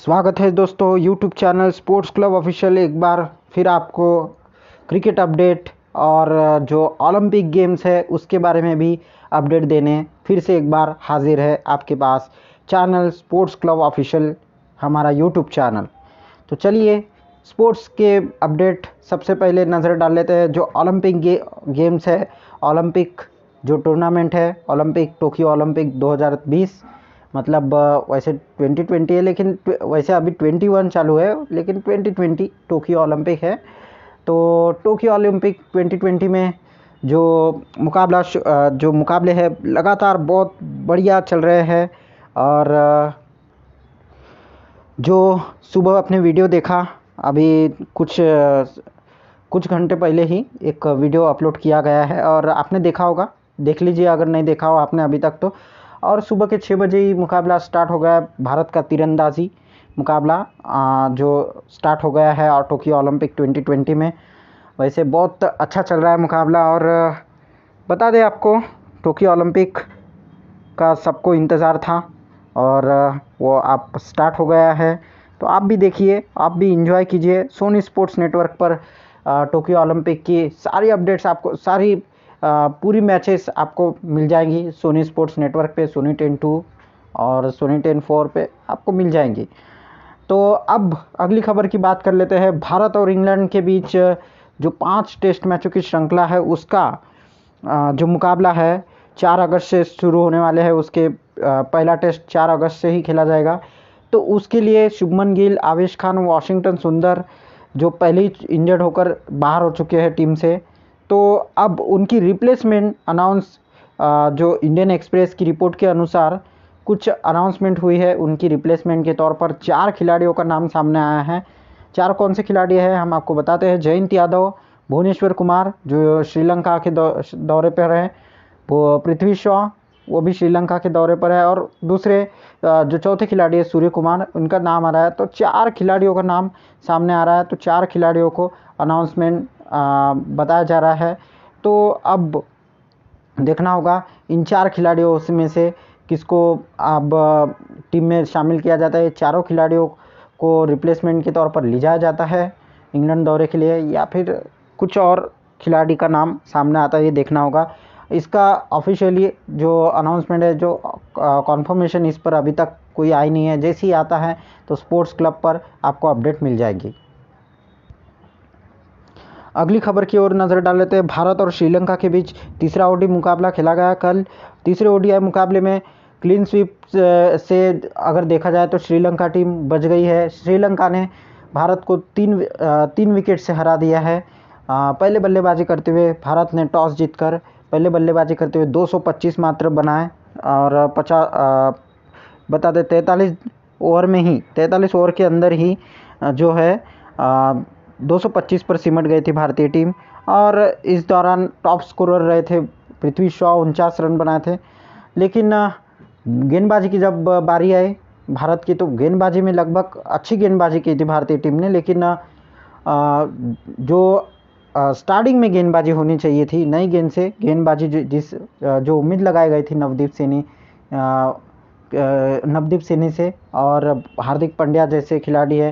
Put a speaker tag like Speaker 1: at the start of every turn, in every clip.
Speaker 1: स्वागत है दोस्तों YouTube channel sports club official. एक बार फिर आपको क्रिकेट अपडेट और जो ओलंपिक गेम्स है उसके बारे में भी अपडेट देने फिर से एक बार हाजिर है आपके पास चैनल स्पोर्ट्स क्लब ऑफिशियल, हमारा यूट्यूब चैनल। तो चलिए स्पोर्ट्स के अपडेट सबसे पहले नज़र डाल लेते हैं। जो ओलंपिक गेम्स है, ओलंपिक जो टूर्नामेंट है, ओलंपिक टोक्यो ओलंपिक 2020, मतलब वैसे 2020 है लेकिन वैसे अभी 21 चालू है, लेकिन 2020 टोक्यो ओलंपिक है। तो टोक्यो ओलंपिक 2020 में जो मुकाबले हैं लगातार बहुत बढ़िया चल रहे हैं। और जो सुबह अपने वीडियो देखा, अभी कुछ घंटे पहले ही एक वीडियो अपलोड किया गया है और आपने देखा होगा, देख लीजिए अगर नहीं देखा हो आपने अभी तक तो। और सुबह के 6 बजे ही मुकाबला स्टार्ट हो गया। भारत का तीरंदाजी मुकाबला जो स्टार्ट हो गया है और टोक्यो ओलंपिक 2020 में। वैसे बहुत अच्छा चल रहा है मुकाबला। और बता दें आपको, टोक्यो ओलंपिक का सबको इंतज़ार था और वो आप स्टार्ट हो गया है। तो आप भी देखिए, आप भी एंजॉय कीजिए। सोनी स्पोर्ट्स नेटवर्क पर टोक्यो ओलंपिक की सारी अपडेट्स आपको, सारी पूरी मैचेस आपको मिल जाएंगी सोनी स्पोर्ट्स नेटवर्क पे, सोनी 10-2 और सोनी 10-4 पे आपको मिल जाएंगी। तो अब अगली खबर की बात कर लेते हैं। भारत और इंग्लैंड के बीच जो 5 टेस्ट मैचों की श्रृंखला है उसका जो मुकाबला है 4 अगस्त से शुरू होने वाले हैं। उसके पहला टेस्ट 4 अगस्त से ही खेला जाएगा। तो उसके लिए शुभमन गिल, आवेश खान, वाशिंगटन सुंदर जो पहले ही इंजर्ड होकर बाहर हो चुके हैं टीम से, तो अब उनकी रिप्लेसमेंट अनाउंस, जो इंडियन एक्सप्रेस की रिपोर्ट के अनुसार कुछ अनाउंसमेंट हुई है। उनकी रिप्लेसमेंट के तौर पर 4 खिलाड़ियों का नाम सामने आया है। 4 कौन से खिलाड़ी हैं हम आपको बताते हैं। जयंत यादव, भुवनेश्वर कुमार जो श्रीलंका के दौरे पर हैं, वो पृथ्वी शॉ वो भी श्रीलंका के दौरे पर है, और दूसरे जो चौथे खिलाड़ी है सूर्य कुमार, उनका नाम आ रहा है। तो 4 खिलाड़ियों का नाम सामने आ रहा है। तो 4 खिलाड़ियों को अनाउंसमेंट बताया जा रहा है। तो अब देखना होगा इन 4 खिलाड़ियों में से किसको अब टीम में शामिल किया जाता है। चारों खिलाड़ियों को रिप्लेसमेंट के तौर पर ले जाया जाता है इंग्लैंड दौरे के लिए, या फिर कुछ और खिलाड़ी का नाम सामने आता है, ये देखना होगा। इसका ऑफिशियली जो अनाउंसमेंट है, जो कॉन्फर्मेशन, इस पर अभी तक कोई आई नहीं है। जैसे ही आता है तो स्पोर्ट्स क्लब पर आपको अपडेट मिल जाएगी। अगली खबर की ओर नज़र डाल लेते हैं। भारत और श्रीलंका के बीच तीसरा ओडी मुकाबला खेला गया कल। तीसरे ओडीआई मुकाबले में क्लीन स्वीप से अगर देखा जाए तो श्रीलंका टीम बच गई है। श्रीलंका ने भारत को 3 विकेट से हरा दिया है। पहले बल्लेबाजी करते हुए भारत ने टॉस जीतकर पहले बल्लेबाजी करते हुए 225 मात्र बनाए और 43 ओवर के अंदर ही जो है 225 पर सिमट गई थी भारतीय टीम। और इस दौरान टॉप स्कोरर रहे थे पृथ्वी शॉ, 49 रन बनाए थे। लेकिन गेंदबाजी की जब बारी आई भारत की, तो गेंदबाजी में लगभग अच्छी गेंदबाजी की थी भारतीय टीम ने, लेकिन जो स्टार्टिंग में गेंदबाजी होनी चाहिए थी, नई गेंद से गेंदबाजी जो उम्मीद लगाई गई थी नवदीप सैनी से और हार्दिक पांड्या जैसे खिलाड़ी है,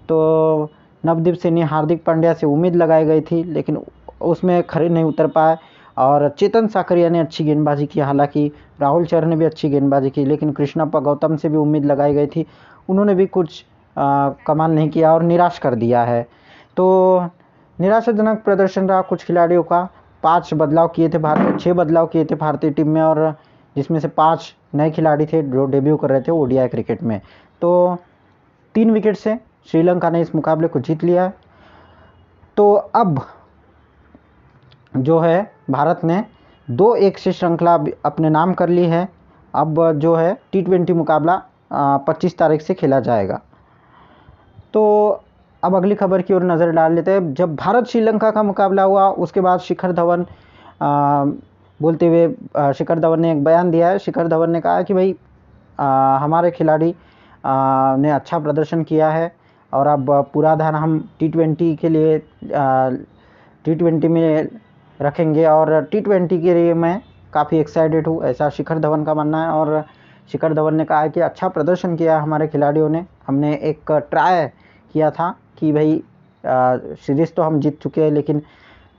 Speaker 1: तो नवदीप सैनी, हार्दिक पांड्या से उम्मीद लगाई गई थी, लेकिन उसमें खरे नहीं उतर पाए। और चेतन साकरिया ने अच्छी गेंदबाजी की, हालांकि राहुल चहर ने भी अच्छी गेंदबाजी की, लेकिन कृष्णप्पा गौतम से भी उम्मीद लगाई गई थी, उन्होंने भी कुछ कमाल नहीं किया और निराश कर दिया है। तो निराशाजनक प्रदर्शन रहा कुछ खिलाड़ियों का। 6 बदलाव किए थे भारतीय टीम में, और जिसमें से 5 नए खिलाड़ी थे जो डेब्यू कर रहे थे ओडीआई क्रिकेट में। तो 3 विकेट से श्रीलंका ने इस मुकाबले को जीत लिया। तो अब जो है भारत ने 2-1 से श्रृंखला अपने नाम कर ली है। अब जो है T20 मुकाबला 25 तारीख से खेला जाएगा। तो अब अगली खबर की ओर नज़र डाल लेते हैं। जब भारत श्रीलंका का मुकाबला हुआ उसके बाद शिखर धवन शिखर धवन ने एक बयान दिया है। शिखर धवन ने कहा कि भाई हमारे खिलाड़ी ने अच्छा प्रदर्शन किया है और अब पूरा ध्यान हम T20 के लिए T20 में रखेंगे, और T20 के लिए मैं काफ़ी एक्साइटेड हूँ, ऐसा शिखर धवन का मानना है। और शिखर धवन ने कहा है कि अच्छा प्रदर्शन किया हमारे खिलाड़ियों ने, हमने एक ट्राई किया था कि भाई सीरीज़ तो हम जीत चुके हैं, लेकिन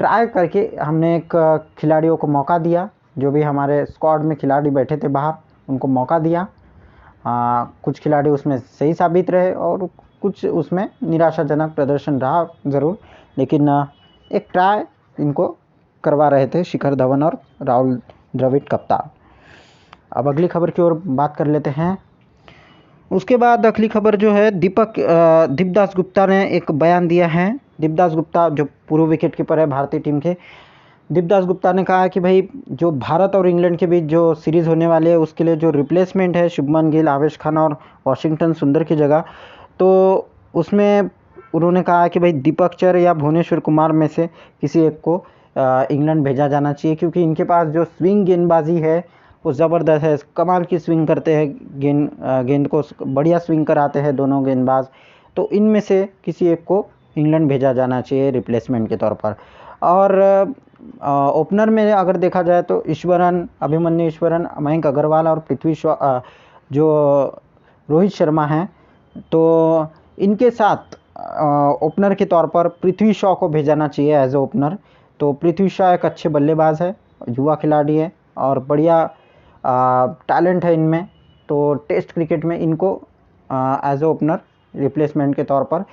Speaker 1: ट्राई करके हमने एक खिलाड़ियों को मौका दिया, जो भी हमारे स्क्वाड में खिलाड़ी बैठे थे बाहर, उनको मौका दिया। कुछ खिलाड़ी उसमें सही साबित रहे और कुछ उसमें निराशाजनक प्रदर्शन रहा ज़रूर, लेकिन एक ट्राई इनको करवा रहे थे शिखर धवन और राहुल द्रविड़ कप्तान। अब अगली खबर की ओर बात कर लेते हैं। उसके बाद अगली खबर जो है, दीपदास गुप्ता ने एक बयान दिया है। दीपदास गुप्ता जो पूर्व विकेट कीपर है भारतीय टीम के, दीपदास गुप्ता ने कहा है कि भाई जो भारत और इंग्लैंड के बीच जो सीरीज़ होने वाली है उसके लिए जो रिप्लेसमेंट है शुभमन गिल, आवेश खान और वाशिंगटन सुंदर की जगह, तो उसमें उन्होंने कहा है कि भाई दीपक चहर या भुवनेश्वर कुमार में से किसी एक को इंग्लैंड भेजा जाना चाहिए, क्योंकि इनके पास जो स्विंग गेंदबाजी है वो ज़बरदस्त है, कमाल की स्विंग करते हैं, गेंद को बढ़िया स्विंग कराते हैं दोनों गेंदबाज। तो इनमें से किसी एक को इंग्लैंड भेजा जाना चाहिए रिप्लेसमेंट के तौर पर। और ओपनर में अगर देखा जाए तो अभिमन्यु ईश्वरन, मयंक अग्रवाल और जो रोहित शर्मा हैं, तो इनके साथ ओपनर के तौर पर पृथ्वी शॉ को भेजना चाहिए एज ए ओपनर। तो पृथ्वी शॉ एक अच्छे बल्लेबाज है, युवा खिलाड़ी है और बढ़िया टैलेंट है इनमें, तो टेस्ट क्रिकेट में इनको एज ए ओपनर रिप्लेसमेंट के तौर पर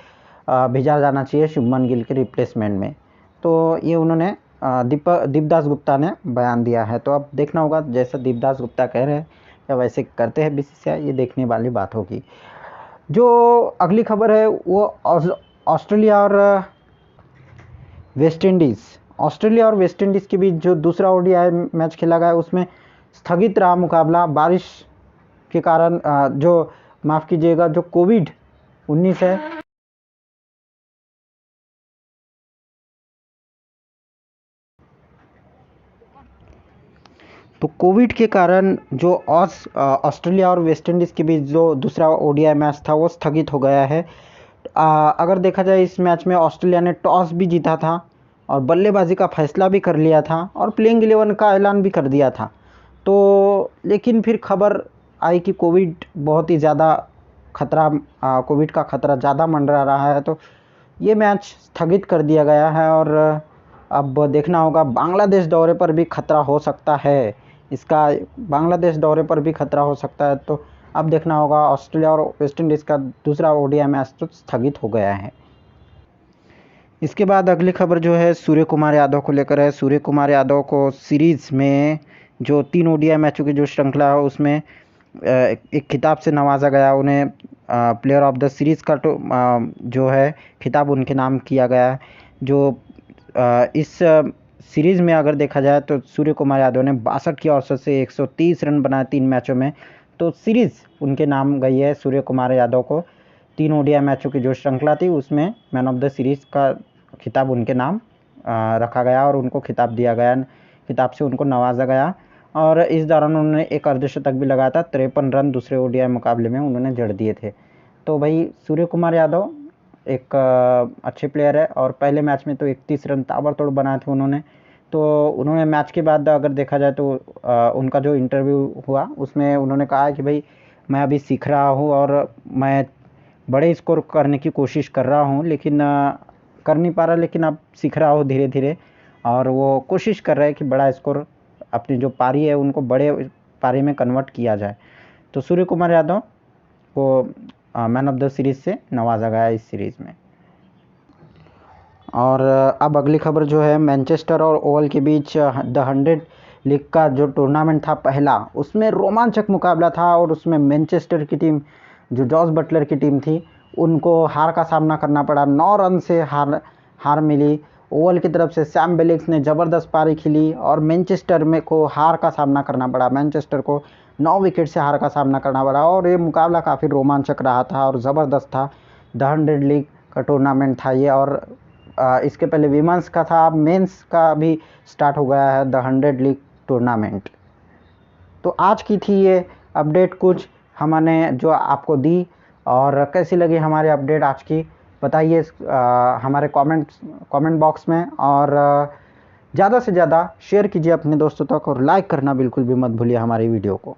Speaker 1: भेजा जाना चाहिए शुभमन गिल के रिप्लेसमेंट में। तो ये उन्होंने दीपदास गुप्ता ने बयान दिया है। तो अब देखना होगा जैसा दीपदास गुप्ता कह रहे हैं या वैसे करते हैं बीसीसीआई, ये देखने वाली बात होगी। जो अगली खबर है वो ऑस्ट्रेलिया और वेस्ट इंडीज़ के बीच जो दूसरा ओडीआई मैच खेला गया उसमें स्थगित रहा मुकाबला बारिश के कारण। माफ़ कीजिएगा, जो कोविड-19 है तो कोविड के कारण जो ऑस्ट्रेलिया और वेस्ट इंडीज़ के बीच जो दूसरा ओडीआई मैच था वो स्थगित हो गया है। अगर देखा जाए इस मैच में ऑस्ट्रेलिया ने टॉस भी जीता था और बल्लेबाजी का फैसला भी कर लिया था और प्लेइंग 11 का ऐलान भी कर दिया था। तो लेकिन फिर खबर आई कि कोविड बहुत ही ज़्यादा कोविड का खतरा ज़्यादा मंडरा रहा है, तो ये मैच स्थगित कर दिया गया है। और अब देखना होगा, बांग्लादेश दौरे पर भी खतरा हो सकता है इसका, बांग्लादेश दौरे पर भी खतरा हो सकता है। तो अब देखना होगा, ऑस्ट्रेलिया और वेस्ट इंडीज़ का दूसरा ओडीआई मैच तो स्थगित हो गया है। इसके बाद अगली खबर जो है सूर्य कुमार यादव को लेकर है। सूर्य कुमार यादव को सीरीज़ में जो 3 ओडीआई मैचों की जो श्रृंखला है उसमें एक खिताब से नवाजा गया। उन्हें प्लेयर ऑफ द सीरीज़ का जो है खिताब उनके नाम किया गया है। जो इस सीरीज़ में अगर देखा जाए तो सूर्य कुमार यादव ने 62 की औसत से 130 रन बनाए 3 मैचों में, तो सीरीज़ उनके नाम गई है। सूर्य कुमार यादव को 3 ओडीआई मैचों की जो श्रृंखला थी उसमें मैन ऑफ द सीरीज़ का खिताब उनके नाम रखा गया और उनको खिताब दिया गया, खिताब से उनको नवाजा गया। और इस दौरान उन्होंने एक अर्धशतक भी लगाया था। 53 रन दूसरे ओडीआई मुकाबले में उन्होंने जड़ दिए थे। तो भाई सूर्य कुमार यादव एक अच्छे प्लेयर है और पहले मैच में तो 31 रन ताबड़तोड़ बनाए थे उन्होंने। तो उन्होंने मैच के बाद अगर देखा जाए तो उनका जो इंटरव्यू हुआ उसमें उन्होंने कहा है कि भाई मैं अभी सीख रहा हूँ और मैं बड़े स्कोर करने की कोशिश कर रहा हूँ, लेकिन कर नहीं पा रहा, लेकिन अब सीख रहा हूँ धीरे धीरे। और वो कोशिश कर रहा है कि बड़ा स्कोर, अपनी जो पारी है उनको बड़े पारी में कन्वर्ट किया जाए। तो सूर्य कुमार यादव को मैन ऑफ द सीरीज़ से नवाजा गया इस सीरीज़ में। और अब अगली खबर जो है, मैनचेस्टर और ओवल के बीच द 100 लीग का जो टूर्नामेंट था पहला, उसमें रोमांचक मुकाबला था और उसमें मैनचेस्टर की टीम, जो जॉस बटलर की टीम थी, उनको हार का सामना करना पड़ा। 9 रन से हार मिली। ओवल की तरफ से सैम बिलिंग्स ने ज़बरदस्त पारी खेली और मैनचेस्टर में को हार का सामना करना पड़ा। मैनचेस्टर को 9 विकेट से हार का सामना करना पड़ा और ये मुकाबला काफ़ी रोमांचक रहा था और ज़बरदस्त था। द 100 लीग का टूर्नामेंट था ये। और इसके पहले विमेंस का था, अब मेंस का भी स्टार्ट हो गया है द 100 लीग टूर्नामेंट। तो आज की थी ये अपडेट कुछ हमने जो आपको दी, और कैसी लगी हमारी अपडेट आज की बताइए हमारे कमेंट बॉक्स में। और ज़्यादा से ज़्यादा शेयर कीजिए अपने दोस्तों तक और लाइक करना बिल्कुल भी मत भूलिए हमारी वीडियो को।